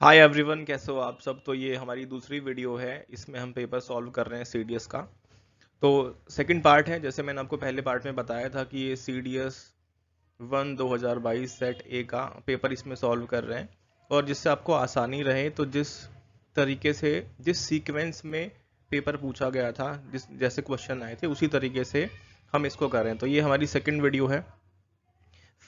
Hi everyone, कैसे हो आप सब। तो ये हमारी दूसरी वीडियो है। इसमें हम पेपर सॉल्व कर रहे हैं सीडीएस का। तो सेकंड पार्ट है। जैसे मैंने आपको पहले पार्ट में बताया था कि ये सीडीएस 2022 सेट ए का पेपर इसमें सॉल्व कर रहे हैं। और जिससे आपको आसानी रहे, तो जिस तरीके से, जिस सीक्वेंस में पेपर पूछा गया था, जिस जैसे क्वेश्चन आए थे, उसी तरीके से हम इसको कर रहे हैं। तो ये हमारी सेकंड वीडियो है।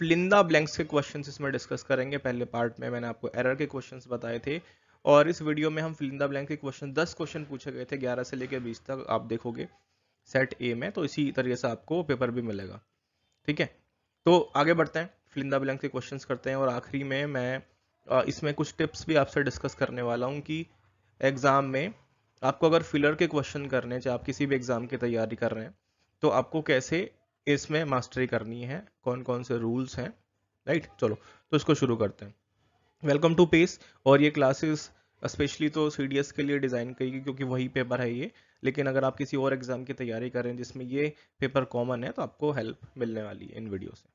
फिलिंदा ब्लैंक्स के क्वेश्चंस इसमें डिस्कस करेंगे। पहले पार्ट में मैंने आपको एरर के क्वेश्चंस बताए थे, और इस वीडियो में हम फिलिंदा ब्लैंक के क्वेश्चन 10 क्वेश्चन पूछे गए थे, 11 से लेकर 20 तक आप देखोगे सेट ए में। तो इसी तरीके से आपको पेपर भी मिलेगा। ठीक है, तो आगे बढ़ते हैं, फिलिंदा ब्लैंक के क्वेश्चंस करते हैं। और आखिरी में मैं इसमें कुछ टिप्स भी आपसे डिस्कस करने वाला हूँ कि एग्जाम में आपको अगर फिलर के क्वेश्चन करने हैं, चाहे आप किसी भी एग्जाम की तैयारी कर रहे हैं, तो आपको कैसे इसमें मास्टरी करनी है, कौन कौन से रूल्स हैं। राइट, चलो तो इसको शुरू करते हैं। Welcome to Pace. और ये क्लासेस स्पेशली तो सीडीएस के लिए डिज़ाइन की गई, क्योंकि वही पेपर है ये। लेकिन अगर आप किसी और एग्जाम की तैयारी कर रहे हैं जिसमें ये पेपर कॉमन है, तो आपको हेल्प मिलने वाली है इन वीडियो से।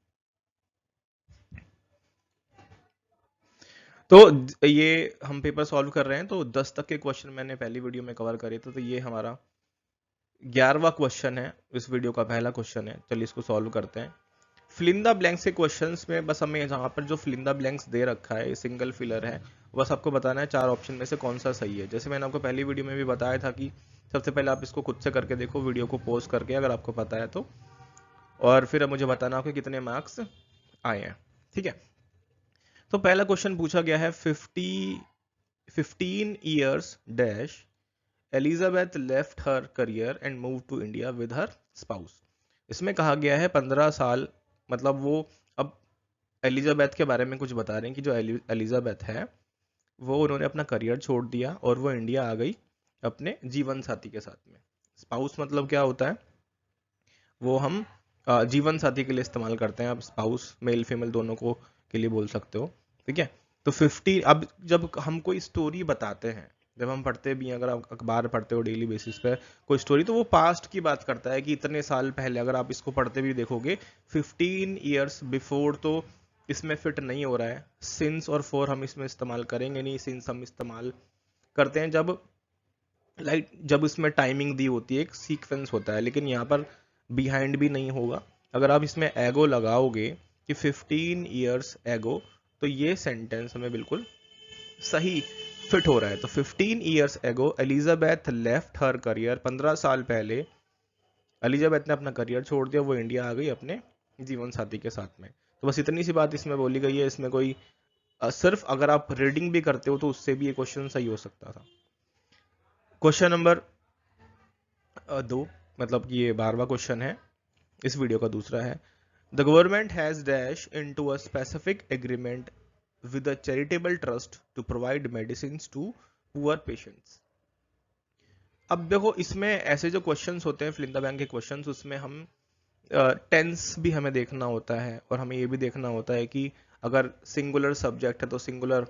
तो ये हम पेपर सॉल्व कर रहे हैं, तो 10 तक के क्वेश्चन मैंने पहली वीडियो में कवर करे थे। तो ये हमारा 11वां क्वेश्चन है, इस वीडियो का पहला क्वेश्चन है। चलिए इसको सॉल्व करते हैं। फिलिंदा ब्लैंक्स के क्वेश्चंस में बस हमें यहाँ पर जो फिलिंदा ब्लैंक्स दे रखा है, ये सिंगल फिलर है। बस आपको बताना है 4 ऑप्शन में से कौन सा सही है। जैसे मैंने आपको पहली वीडियो में भी बताया था कि सबसे पहले आप इसको खुद से करके देखो, वीडियो को पॉज करके, अगर आपको पता है तो। और फिर अब मुझे बताना आपके कितने मार्क्स आए हैं। ठीक है, तो पहला क्वेश्चन पूछा गया है 15 years dash Elizabeth left her career and move to India with her spouse. इसमें कहा गया है 15 साल, मतलब वो अब एलिजाबेथ के बारे में कुछ बता रहे हैं कि जो एलिजाबेथ है, वो उन्होंने अपना करियर छोड़ दिया और वो इंडिया आ गई अपने जीवन साथी के साथ में। स्पाउस मतलब क्या होता है, वो हम जीवन साथी के लिए इस्तेमाल करते हैं। आप स्पाउस मेल फीमेल दोनों को के लिए बोल सकते हो। ठीक है, तो 50, अब जब हम कोई स्टोरी बताते हैं, जब हम पढ़ते भी हैं, अगर आप अखबार पढ़ते हो डेली बेसिस पे कोई स्टोरी, तो वो पास्ट की बात करता है कि इतने साल पहले। अगर आप इसको पढ़ते भी देखोगे 15 ईयर्स बिफोर, तो इसमें फिट नहीं हो रहा है। सिंस और फॉर हम इसमें इस्तेमाल करेंगे नहीं। सिंस हम इस्तेमाल करते हैं जब जब इसमें टाइमिंग दी होती है, एक सीक्वेंस होता है। लेकिन यहाँ पर बिहाइंड भी नहीं होगा। अगर आप इसमें एगो लगाओगे कि 15 ईयर्स एगो, तो ये सेंटेंस हमें बिल्कुल सही फिट हो रहा है। तो 15 years ago Elizabeth left her career, 15 साल पहले एलिजाबेथ ने अपना करियर छोड़ दिया, वो इंडिया आ गई अपने जीवन साथी के साथ में। तो बस इतनी सी बात इसमें बोली गई है। इसमें कोई सिर्फ अगर आप रीडिंग भी करते हो तो उससे भी ये क्वेश्चन सही हो सकता था। क्वेश्चन नंबर 2, मतलब कि ये 12वां क्वेश्चन है, इस वीडियो का दूसरा है। The government has dash into a specific agreement with a charitable trust to provide medicine to poor patients. अब देखो, इसमें ऐसे जो क्वेश्चंस होते हैं फिलिंदा बैंक के क्वेश्चंस, उसमें हम टेंस भी हमें देखना होता है, और हमें ये भी देखना होता है कि अगर सिंगुलर सब्जेक्ट है तो सिंगुलर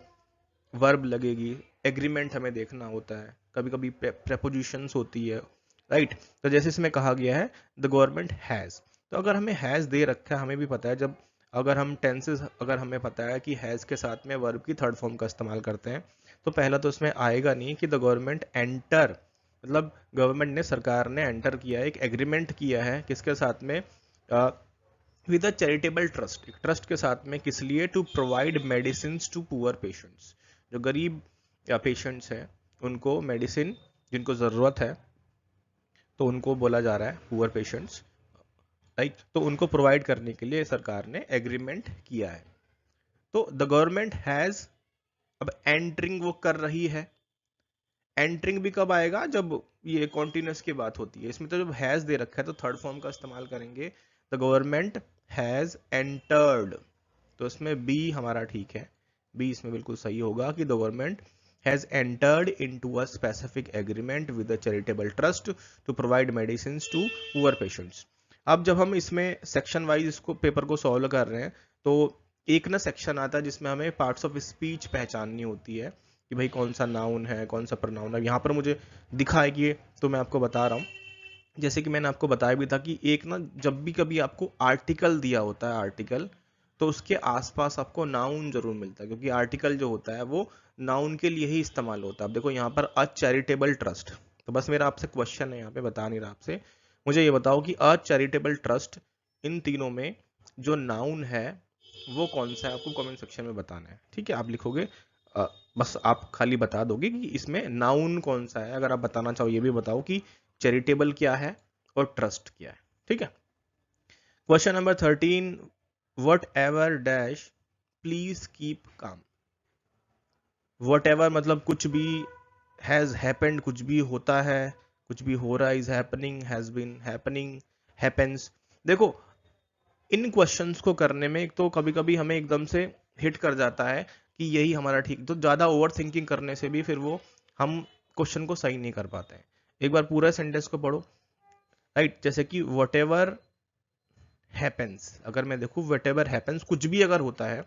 वर्ब लगेगी। एग्रीमेंट हमें देखना होता है, कभी कभी प्रेपोजिशंस होती है। राइट, तो जैसे इसमें कहा गया है द गवर्नमेंट हैज़, तो अगर हमें हैज़ दे रखा है, हमें भी पता है जब अगर हम टेंसेस, अगर हमें पता है कि हैज़ के साथ में वर्ब की थर्ड फॉर्म का इस्तेमाल करते हैं, तो पहला तो इसमें आएगा नहीं कि द गवर्नमेंट एंटर, मतलब गवर्नमेंट ने, सरकार ने एंटर किया है, एक एग्रीमेंट किया है किसके साथ में, विद अ चैरिटेबल ट्रस्ट, एक ट्रस्ट के साथ में। किस लिए? To provide medicine to poor patients, जो गरीब या पेशेंट्स हैं उनको मेडिसिन, जिनको ज़रूरत है, तो उनको बोला जा रहा है पुअर पेशेंट्स। राइट, तो उनको प्रोवाइड करने के लिए सरकार ने एग्रीमेंट किया है। तो द गवर्नमेंट हैज़, अब एंटरिंग वो कर रही है। एंटरिंग भी कब आएगा? जब ये कॉन्टिन्यूस की बात होती है। इसमें तो जब हैज़ दे रखा है तो थर्ड फॉर्म का इस्तेमाल करेंगे। द गवर्नमेंट हैज़ एंटर्ड, तो इसमें बी हमारा ठीक है। बी इसमें बिल्कुल सही होगा कि the government has entered into a specific agreement with a charitable trust to provide medicine to poor patients. अब जब हम इसमें सेक्शन वाइज इसको पेपर को सॉल्व कर रहे हैं, तो एक ना सेक्शन आता है जिसमें हमें पार्ट्स ऑफ स्पीच पहचाननी होती है कि भाई कौन सा नाउन है, कौन सा प्रोनाउन है। यहाँ पर मुझे दिखा है कि ये, तो मैं आपको बता रहा हूँ। जैसे कि मैंने आपको बताया भी था कि एक ना, जब भी कभी आपको आर्टिकल दिया होता है, आर्टिकल, तो उसके आसपास आपको नाउन जरूर मिलता है, क्योंकि आर्टिकल जो होता है वो नाउन के लिए ही इस्तेमाल होता है। अब देखो यहाँ पर अ चैरिटेबल ट्रस्ट, तो बस मेरा आपसे क्वेश्चन है, यहाँ पे बता नहीं रहा आपसे, मुझे ये बताओ कि अ चैरिटेबल ट्रस्ट इन तीनों में जो नाउन है वो कौन सा है, आपको कमेंट सेक्शन में बताना है। ठीक है, आप लिखोगे बस आप खाली बता दोगे कि इसमें नाउन कौन सा है। अगर आप बताना चाहो ये भी बताओ कि चैरिटेबल क्या है और ट्रस्ट क्या है। ठीक है, question number 13, what ever dash please keep calm. What ever मतलब कुछ भी, हैज हैपेंड कुछ भी होता है, कुछ भी हो रहा है, is happening, has been happening, happens. देखो इन क्वेश्चंस को करने में एक तो कभी कभी हमें एकदम से हिट कर जाता है कि यही हमारा ठीक, तो ज्यादा ओवर थिंकिंग करने से भी फिर वो हम क्वेश्चन को सही नहीं कर पाते हैं। एक बार पूरा सेंटेंस को पढ़ो, राइट। जैसे कि वट एवर हैपेंस, अगर मैं देखूं वट एवर हैपेंस, कुछ भी अगर होता है,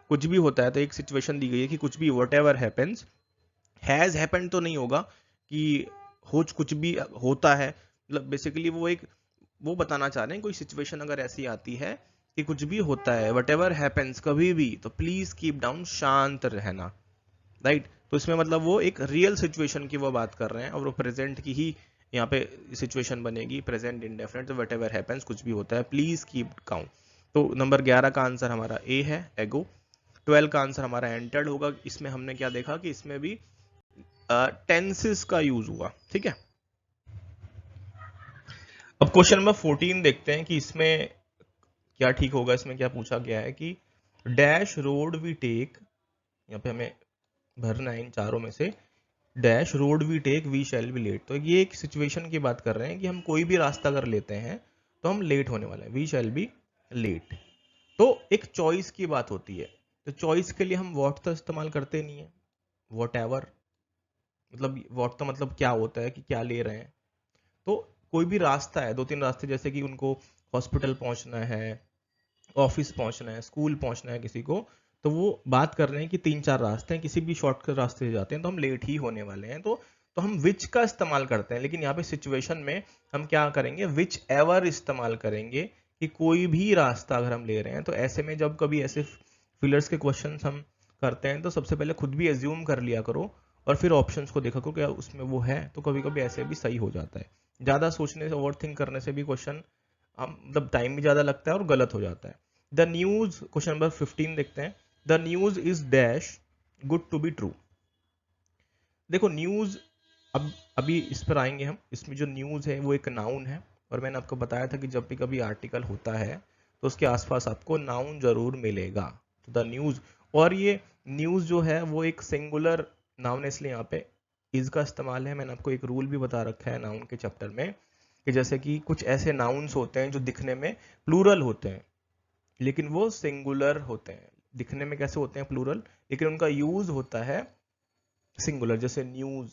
कुछ भी होता है, तो एक सिचुएशन दी गई है कि कुछ भी what ever happens, has happened तो नहीं होगा कि हो कुछ भी होता है, मतलब बेसिकली वो एक वो बताना चाह रहे हैं कोई सिचुएशन अगर ऐसी आती है कि कुछ भी होता है, वट एवर हैपेंस, कभी भी, तो प्लीज कीप डाउन, शांत रहना, राइट। तो इसमें मतलब वो एक रियल सिचुएशन की वो बात कर रहे हैं और वो प्रेजेंट की ही यहाँ पे सिचुएशन बनेगी, प्रेजेंट इंडेफिनिट। तो वट एवर हैपेंस, कुछ भी होता है, प्लीज कीप काउंट। तो नंबर 11 का आंसर हमारा ए है, एगो। 12 का आंसर हमारा एंटर्ड होगा। इसमें हमने क्या देखा कि इसमें भी टेंसेस का यूज हुआ। ठीक है, अब क्वेश्चन नंबर 14 देखते हैं कि इसमें क्या ठीक होगा। इसमें क्या पूछा गया है कि डैश रोड वी टेक, यहाँ पे हमें भरना है इन चारों में से, dash road we take we shall be late. तो ये एक सिचुएशन की बात कर रहे हैं कि हम कोई भी रास्ता अगर लेते हैं तो हम लेट होने वाले हैं, वी शैल बी लेट। तो एक चॉइस की बात होती है, तो चॉइस के लिए हम वॉट तो इस्तेमाल करते नहीं है, वॉट एवर, मतलब वॉट तो मतलब क्या होता है कि क्या ले रहे हैं। तो कोई भी रास्ता है, 2-3 रास्ते, जैसे कि उनको हॉस्पिटल पहुंचना है, ऑफिस पहुंचना है, स्कूल पहुंचना है किसी को, तो वो बात कर रहे हैं कि 3-4 रास्ते हैं, किसी भी शॉर्टकट रास्ते से जाते हैं तो हम लेट ही होने वाले हैं। तो हम विच का इस्तेमाल करते हैं, लेकिन यहाँ पे सिचुएशन में हम क्या करेंगे, विच एवर इस्तेमाल करेंगे कि कोई भी रास्ता अगर हम ले रहे हैं। तो ऐसे में जब कभी ऐसे फिलर्स के क्वेश्चन हम करते हैं तो सबसे पहले खुद भी एज्यूम कर लिया करो और फिर ऑप्शंस को देखा करो क्या उसमें वो है। तो कभी कभी ऐसे भी सही हो जाता है, ज्यादा सोचने से, ओवर थिंक करने से भी क्वेश्चन हम मतलब टाइम भी ज्यादा लगता है और गलत हो जाता है। द न्यूज, क्वेश्चन नंबर 15 देखते हैं, the news is dash good to be true. देखो न्यूज, अब अभी इस पर आएंगे हम। इसमें जो न्यूज है वो एक नाउन है, और मैंने आपको बताया था कि जब भी कभी आर्टिकल होता है तो उसके आसपास आपको नाउन जरूर मिलेगा। तो द न्यूज, और ये न्यूज जो है वो एक सिंगुलर नाउन है, इसलिए यहाँ पे इज का इस्तेमाल है। मैंने आपको एक रूल भी बता रखा है नाउन के चैप्टर में कि जैसे कि कुछ ऐसे नाउन्स होते हैं जो दिखने में प्लूरल होते हैं लेकिन वो सिंगुलर होते हैं। दिखने में कैसे होते हैं प्लूरल, लेकिन उनका यूज होता है सिंगुलर, जैसे न्यूज,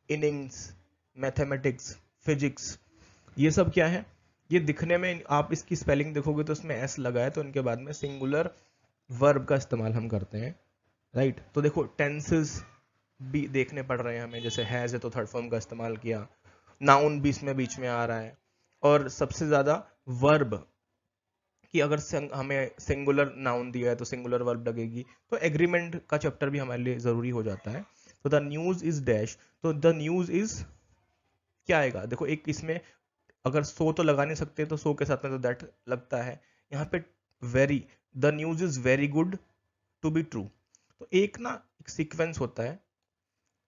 इनिंग्स, मैथमेटिक्स, फिजिक्स, ये सब क्या है, ये दिखने में, आप इसकी स्पेलिंग देखोगे तो उसमें एस लगा है, तो इनके बाद में सिंगुलर वर्ब का इस्तेमाल हम करते हैं, राइट। तो देखो टेंसेस भी देखने पड़ रहे हैं हमें, जैसे हैज है तो थर्ड फॉर्म का इस्तेमाल किया, नाउन भी इसमें बीच में आ रहा है, और सबसे ज्यादा वर्ब कि अगर हमें सिंगुलर नाउन दिया है तो सिंगुलर वर्ब लगेगी। तो एग्रीमेंट का चैप्टर भी हमारे लिए जरूरी हो जाता है। तो द न्यूज इज डैश, तो द न्यूज इज क्या आएगा, देखो एक इसमें अगर सो तो लगा नहीं सकते तो सो के साथ में तो दैट लगता है। यहाँ पे very, the news is very good to be true. तो एक ना एक सीक्वेंस होता है,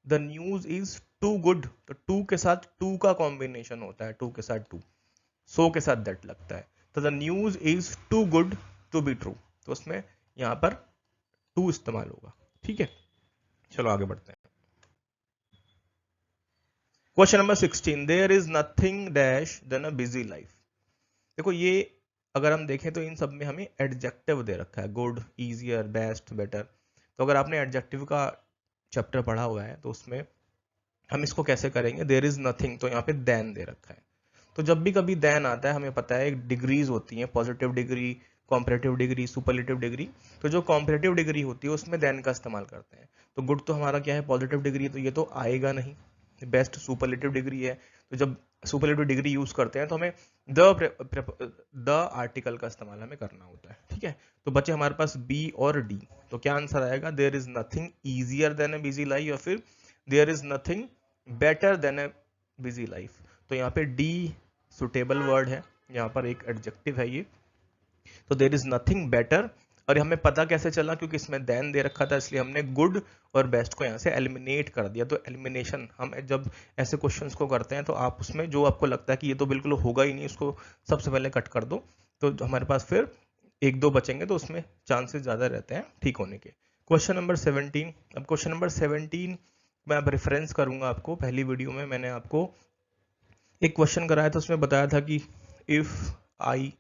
the news is too good, तो टू के साथ टू का कॉम्बिनेशन होता है, टू के साथ टू, सो के साथ दैट लगता है। तो the news is too good to be true, तो उसमें यहां पर टू इस्तेमाल होगा। ठीक है, चलो आगे बढ़ते हैं। Question number 16, there is nothing dash than a busy life. देखो ये अगर हम देखें तो इन सब में हमें एडजेक्टिव दे रखा है, गुड, इजियर, बेस्ट, बेटर। तो अगर आपने एडजेक्टिव का चैप्टर पढ़ा हुआ है तो उसमें हम इसको कैसे करेंगे, देयर इज नथिंग, तो यहाँ पे देन दे रखा है। तो जब भी कभी देन आता है हमें पता है डिग्रीज होती हैं, positive degree, comparative degree, superlative degree. तो जो कॉम्परेटिव डिग्री होती है उसमें देन का इस्तेमाल करते हैं। तो गुड तो हमारा क्या है, पॉजिटिव डिग्री, तो ये तो आएगा नहीं, बेस्ट सुपरलेटिव डिग्री है, तो जब सुपरलेटिव डिग्री यूज करते हैं तो हमें द आर्टिकल का इस्तेमाल हमें करना होता है, ठीक है। तो बच्चे हमारे पास बी और डी, तो क्या आंसर आएगा, there is nothing easier than a busy life, या फिर there is nothing better than a busy life. तो यहाँ पे डी सुटेबल वर्ड है, यहाँ पर एक एडजेक्टिव है ये, तो देयर इज नथिंग बेटर। और हमें पता कैसे चला, क्योंकि इसमें देन दे रखा था, इसलिए हमने गुड और बेस्ट को यहाँ से एलिमिनेट कर दिया। तो एलिमिनेशन, हम जब ऐसे क्वेश्चंस को करते हैं तो आप उसमें जो आपको लगता है कि ये तो बिल्कुल होगा ही नहीं, उसको सबसे पहले कट कर दो, तो हमारे पास फिर एक दो बचेंगे, तो उसमें चांसेस ज्यादा रहते हैं ठीक होने के। Question number 17। अब क्वेश्चन नंबर 17 मैं अब रेफरेंस करूंगा आपको, पहली वीडियो में मैंने आपको एक क्वेश्चन कराया था, उसमें बताया था कि if I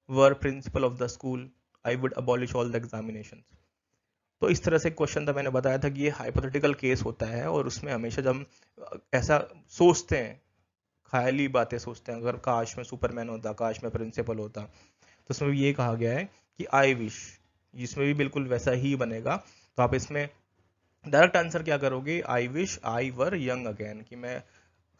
were principle of the school I would abolish all the examinations. तो इस तरह से क्वेश्चन था, मैंने बताया था कि ये हाइपोथेटिकल केस होता है, और उसमें हमेशा जब हम ऐसा सोचते हैं, ख्याली बातें सोचते हैं, अगर काश में सुपरमैन होता, काश में प्रिंसिपल होता, तो उसमें भी ये कहा गया है कि आई विश, इसमें भी बिल्कुल वैसा ही बनेगा। तो आप इसमें डायरेक्ट आंसर क्या करोगे, I wish I were young again, कि मैं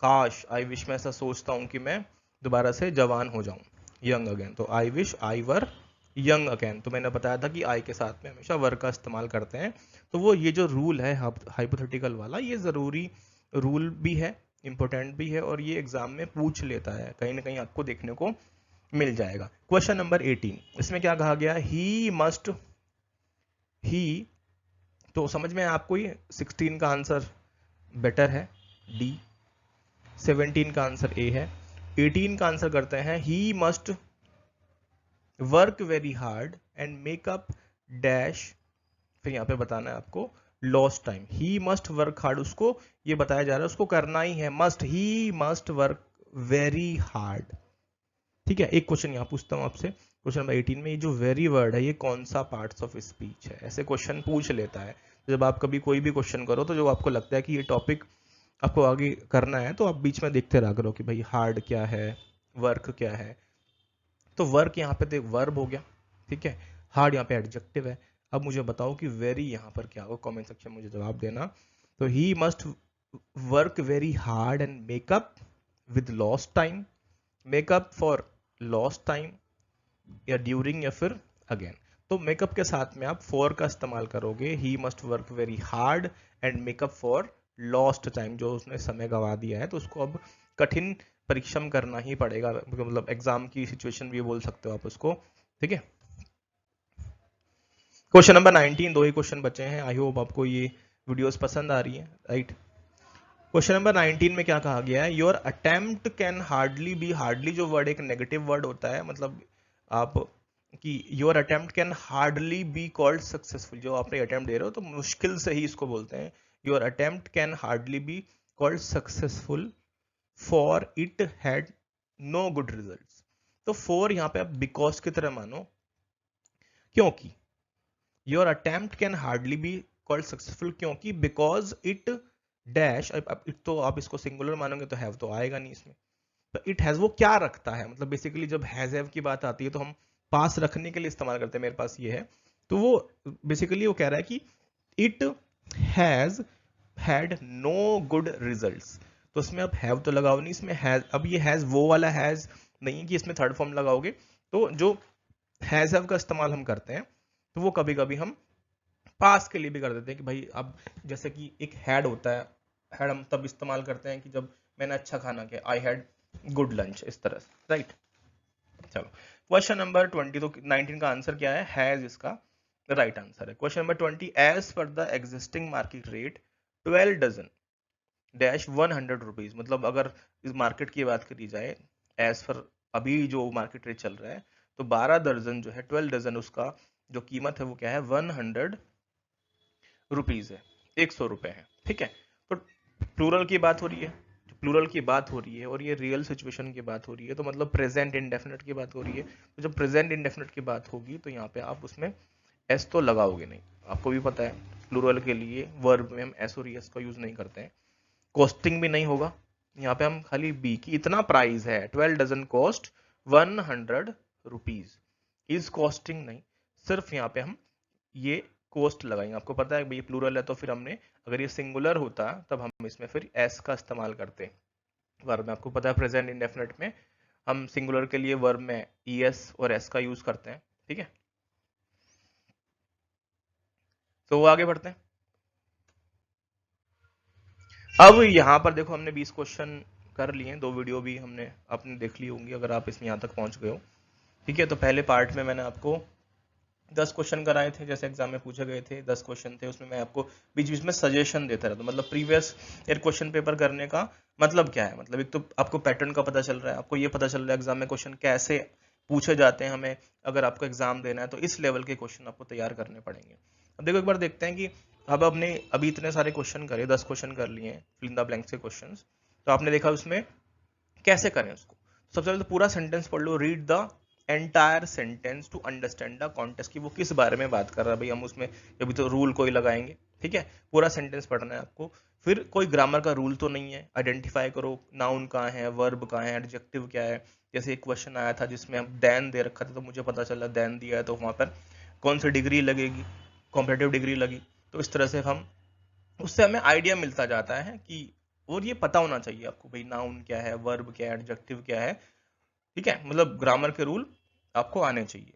काश, आई विश में ऐसा सोचता हूँ कि मैं दोबारा से जवान हो जाऊं, यंग अगेन। तो I wish I were young again. तो मैंने बताया था कि आई के साथ में हमेशा वर का इस्तेमाल करते हैं। तो वो ये जो रूल है हाइपोथेटिकल वाला, ये जरूरी रूल भी है, इंपॉर्टेंट भी है, और ये एग्जाम में पूछ लेता है, कहीं ना कहीं आपको देखने को मिल जाएगा। क्वेश्चन नंबर 18, इसमें क्या कहा गया, ही मस्ट, ही, तो समझ में आपको ये 16 का आंसर बेटर है डी, 17 का आंसर ए है, 18 का आंसर करते हैं he must work very hard and make up dash, फिर यहाँ पे बताना है आपको lost time. He must work hard, उसको ये बताया जा रहा है उसको करना ही है, must, he must work very hard, ठीक है। एक क्वेश्चन यहाँ पूछता हूँ आपसे, क्वेश्चन नंबर 18 में ये जो वेरी वर्ड है, ये कौन सा पार्ट्स ऑफ स्पीच है, ऐसे क्वेश्चन पूछ लेता है। जब आप कभी कोई भी क्वेश्चन करो, तो जो आपको लगता है कि ये टॉपिक आपको आगे करना है, तो आप बीच में देखते रहा करो कि भाई हार्ड क्या है, वर्क क्या है। तो वर्क यहाँ पे तो वर्ब हो गया, ठीक है, हार्ड यहाँ पे एडजेक्टिव है। अब मुझे बताओ कि वेरी यहाँ पर क्या होगा, कमेंट सेक्शन में मुझे जवाब देना। तो he must work very hard and makeup with lost time, makeup for lost time, या ड्यूरिंग, या फिर अगेन। तो मेकअप के साथ में आप फॉर का इस्तेमाल करोगे, he must work very hard and makeup for lost time, जो उसने समय गवा दिया है, तो उसको अब कठिन परिश्रम करना ही पड़ेगा, मतलब एग्जाम की सिचुएशन भी बोल सकते हो आप उसको, ठीक है। क्वेश्चन नंबर 19, दो ही क्वेश्चन बचे हैं, आई होप आपको ये वीडियोस पसंद आ रही है, राइट। क्वेश्चन नंबर 19 में क्या कहा गया है, your attempt can hardly be, hardly जो वर्ड एक नेगेटिव वर्ड होता है, मतलब आप कि your attempt can hardly be called successful, जो आपने अटेम्प्ट दे रहे हो तो मुश्किल से ही इसको बोलते हैं, your attempt can hardly be called successful for it had no good results. तो फॉर यहाँ पे आप बिकॉज की तरह मानो, क्योंकि your attempt can hardly be called successful, क्योंकि बिकॉज इट डैश, अब इट तो आप इसको सिंगुलर मानोगे तो हैव तो आएगा नहीं इसमें, तो इट हैज वो क्या रखता है, मतलब बेसिकली जब हैज हैव की बात आती है तो हम पास रखने के लिए इस्तेमाल करते हैं, मेरे पास ये है, तो वो बेसिकली वो कह रहा है कि it has had no good results. तो इसमें अब हैव तो लगाओ नहीं, इसमें हैज, अब ये हैज वो वाला हैज नहीं है कि इसमें थर्ड फॉर्म लगाओगे। तो जो हैज हैव का इस्तेमाल हम करते हैं, तो वो कभी कभी हम पास के लिए भी कर देते हैं कि भाई, अब जैसे कि एक हैड होता है, हैड हम तब इस्तेमाल करते हैं कि जब मैंने अच्छा खाना किया, आई हैड गुड लंच, इस तरह से, राइट। चलो क्वेश्चन नंबर 20, तो 19 का आंसर क्या है, हैज इसका राइट आंसर है। Question number 20, as per the existing market rate 12 dozen dash 100 rupees, मतलब अगर इस मार्केट की बात करी जाए, एज पर अभी जो मार्केट रेट चल रहा है, तो 12 दर्जन जो है, 12 डजन, उसका जो कीमत है वो क्या है, 100 रुपीज है, 100 रुपए है, ठीक है। तो प्लूरल की बात हो रही है, प्लूरल की बात हो रही है, और ये रियल सिचुएशन की बात हो रही है, तो मतलब प्रेजेंट इंडेफिनिट की बात हो रही है। तो जब प्रेजेंट इंडेफिनिट की बात होगी, तो यहाँ पे आप उसमें एस तो लगाओगे नहीं, आपको भी पता है प्लूरल के लिए वर्ब में हम एस और एस का यूज नहीं करते हैं। कॉस्टिंग भी नहीं होगा, यहाँ पे हम खाली बी की इतना प्राइस है, 12 dozen cost 100 rupees, is costing नहीं, सिर्फ यहाँ पे हम ये कोस्ट लगाएंगे। आपको पता है भाई ये प्लूरल है, तो फिर हमने अगर ये सिंगुलर होता तब हम इसमें फिर एस का इस्तेमाल करते वर्ब में। आपको पता है प्रेजेंट इंडेफिनिट में हम सिंगुलर के लिए वर्ब में ईएस और एस का यूज करते हैं। ठीक है, तो आगे बढ़ते हैं। अब यहाँ पर देखो हमने 20 क्वेश्चन कर लिए, 2 वीडियो भी हमने आपने देख ली होंगी अगर आप इसमें यहाँ तक पहुंच गए हो। ठीक है, तो पहले पार्ट में मैंने आपको 10 क्वेश्चन कराए थे, जैसे एग्जाम में पूछे गए थे 10 क्वेश्चन थे, उसमें मैं आपको बीच बीच में सजेशन देता रहता हूँ। मतलब प्रीवियस ईयर क्वेश्चन पेपर करने का मतलब क्या है, मतलब एक तो आपको पैटर्न का पता चल रहा है, आपको ये पता चल रहा है एग्जाम में क्वेश्चन कैसे पूछे जाते हैं, हमें अगर आपको एग्जाम देना है तो इस लेवल के क्वेश्चन आपको तैयार करने पड़ेंगे। अब देखो एक बार देखते हैं कि अब आपने अभी इतने सारे क्वेश्चन करे, 10 क्वेश्चन कर लिए फिल इन द ब्लैंक्स के क्वेश्चन, तो आपने देखा उसमें कैसे करें उसको। सबसे पहले तो पूरा सेंटेंस पढ़ लो, read the entire sentence to understand the context, की वो किस बारे में बात कर रहा है भाई, हम उसमें अभी तो रूल कोई लगाएंगे। ठीक है, पूरा सेंटेंस पढ़ना है आपको। फिर कोई ग्रामर का रूल तो नहीं है, आइडेंटिफाई करो नाउन कहाँ है, वर्ब कहाँ है, एडजेक्टिव क्या है। जैसे एक क्वेश्चन आया था जिसमें हम देन दे रखा था, तो मुझे पता चला देन दिया है तो वहां पर कौन सी डिग्री लगेगी, कॉम्परेटिव डिग्री लगी। तो इस तरह से हम उससे हमें आइडिया मिलता जाता है कि, और ये पता होना चाहिए आपको भाई नाउन क्या है, वर्ब क्या है, एडजेक्टिव क्या है। ठीक है, मतलब ग्रामर के रूल आपको आने चाहिए।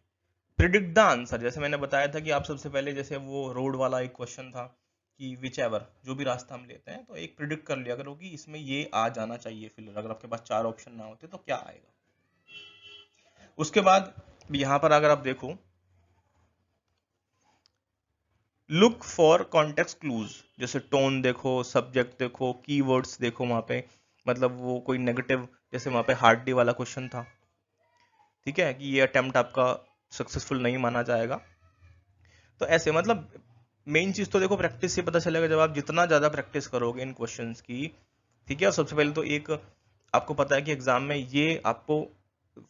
प्रिडिक्ट द आंसर, जैसे मैंने बताया था कि आप सबसे पहले जैसे वो रोड वाला एक क्वेश्चन था कि विच एवर, जो भी रास्ता हम लेते हैं तो एक प्रिडिक्ट कर लिया करो कि इसमें ये आ जाना चाहिए फिलर, अगर आपके पास 4 ऑप्शन ना होते तो क्या आएगा। उसके बाद यहां पर अगर आप देखो, लुक फॉर कॉन्टेक्स्ट क्लूज, जैसे टोन देखो, सब्जेक्ट देखो, कीवर्ड्स देखो वहां पे, मतलब वो कोई नेगेटिव, जैसे वहां पे हार्डली वाला क्वेश्चन था। ठीक है, कि ये अटेम्प्ट आपका सक्सेसफुल नहीं माना जाएगा। तो ऐसे मतलब मेन चीज तो देखो प्रैक्टिस से पता चलेगा, जब आप जितना ज्यादा प्रैक्टिस करोगे इन क्वेश्चंस की। ठीक है, और सबसे पहले तो एक आपको पता है कि एग्जाम में ये आपको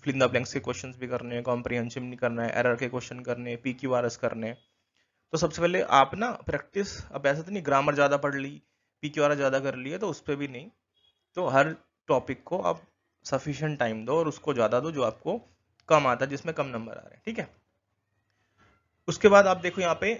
फिल इन द ब्लैंक्स के क्वेश्चंस भी करने हैं, कॉम्प्रिहेंशन नहीं करना है, एरर के क्वेश्चन करने हैं, PQRS करने हैं। तो सबसे पहले आप ना प्रैक्टिस, अब ऐसा तो नहीं ग्रामर ज्यादा पढ़ ली, PQRS ज्यादा कर लिए तो उस पर भी नहीं, तो हर टॉपिक को आप सफिशिएंट टाइम दो और उसको ज्यादा दो जो आपको कम आता है, जिसमें कम नंबर आ रहे हैं। ठीक है, उसके बाद आप देखो यहाँ पे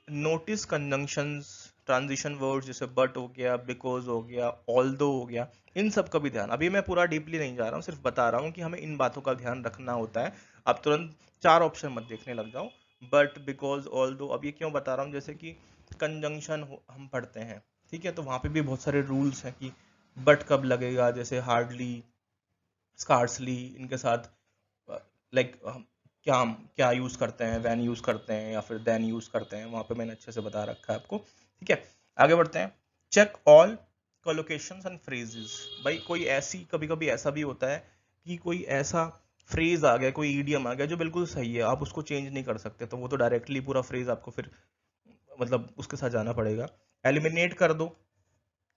नोटिस कंजंक्शंस, ट्रांजिशन वर्ड्स जैसे बट हो गया, बिकॉज हो गया, ऑल्दो हो गया, इन सब का भी ध्यान, अभी मैं पूरा डीपली नहीं जा रहा हूँ, सिर्फ बता रहा हूँ कि हमें इन बातों का ध्यान रखना होता है। आप तुरंत 4 ऑप्शन मत देखने लग जाओ, बट बिकॉज ऑल्दो। अब ये क्यों बता रहा हूँ, जैसे कि कंजंक्शन हम पढ़ते हैं, ठीक है, तो वहां पे भी बहुत सारे रूल्स हैं कि बट कब लगेगा, जैसे हार्डली, स्कार्सली, इनके साथ लाइक क्या हम क्या यूज करते हैं, वैन यूज करते हैं या फिर देन यूज करते हैं, वहां पे मैंने अच्छे से बता रखा है आपको। ठीक है, आगे बढ़ते हैं। Check all collocations and phrases, भाई कोई ऐसी, कभी कभी ऐसा भी होता है कि कोई ऐसा फ्रेज आ गया, कोई ईडियम आ गया जो बिल्कुल सही है, आप उसको चेंज नहीं कर सकते, तो वो तो डायरेक्टली पूरा फ्रेज आपको फिर मतलब उसके साथ जाना पड़ेगा। एलिमिनेट कर दो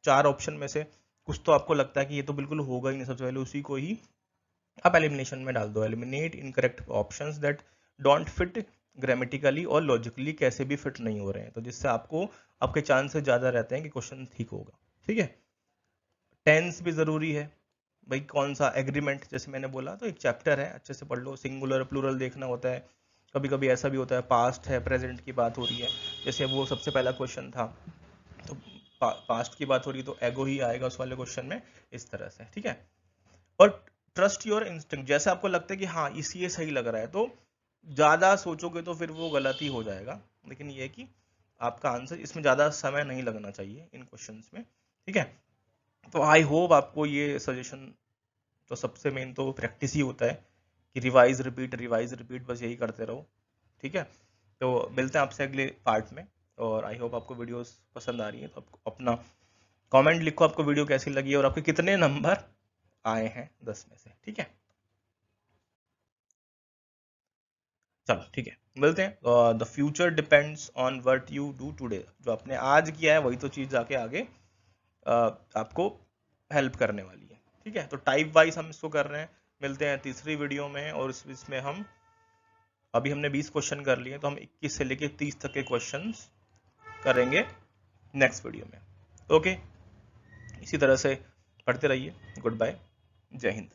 4 ऑप्शन में से, कुछ तो आपको लगता है कि ये तो बिल्कुल होगा ही नहीं, सबसे पहले उसी को ही आप एलिमिनेशन में डाल दो। Eliminate incorrect options that don't fit grammatically और लॉजिकली, कैसे भी फिट नहीं हो रहे हैं, तो जिससे आपको आपके चांसेस ज्यादा रहते हैं कि क्वेश्चन ठीक होगा। ठीक है, टेंस भी जरूरी है भाई, कौन सा एग्रीमेंट, जैसे मैंने बोला तो एक चैप्टर है, अच्छे से पढ़ लो, सिंगुलर प्लूरल देखना होता है। कभी कभी ऐसा भी होता है पास्ट है प्रेजेंट की बात हो रही है, जैसे वो सबसे पहला क्वेश्चन था, तो पास्ट की बात हो रही है तो एगो ही आएगा उस वाले क्वेश्चन में, इस तरह से। ठीक है, और ट्रस्ट योर इंस्टिंक्ट, जैसे आपको लगता है कि हाँ इसी ये सही लग रहा है, तो ज्यादा सोचोगे तो फिर वो गलत ही हो जाएगा। लेकिन ये है कि आपका आंसर, इसमें ज्यादा समय नहीं लगना चाहिए इन क्वेश्चंस में। ठीक है, तो आई होप आपको ये सजेशन, तो सबसे मेन तो प्रैक्टिस ही होता है कि रिवाइज रिपीट बस यही करते रहो। ठीक है, तो मिलते हैं आपसे अगले पार्ट में, और आई होप आपको वीडियोस पसंद आ रही है, तो आपको अपना कमेंट लिखो आपको वीडियो कैसी लगी और आपके कितने नंबर आए हैं 10 में से। ठीक है, चलो ठीक है, मिलते हैं। The future depends on what you do today, जो आपने आज किया है वही तो चीज जाके आगे आपको हेल्प करने वाली है। ठीक है, तो टाइप वाइज हम इसको कर रहे हैं। मिलते हैं तीसरी वीडियो में, और इसमें हम अभी हमने 20 क्वेश्चन कर लिए, तो हम 21 से लेके 30 तक के क्वेश्चंस करेंगे नेक्स्ट वीडियो में। ओके, इसी तरह से पढ़ते रहिए। गुड बाय, जय हिंद।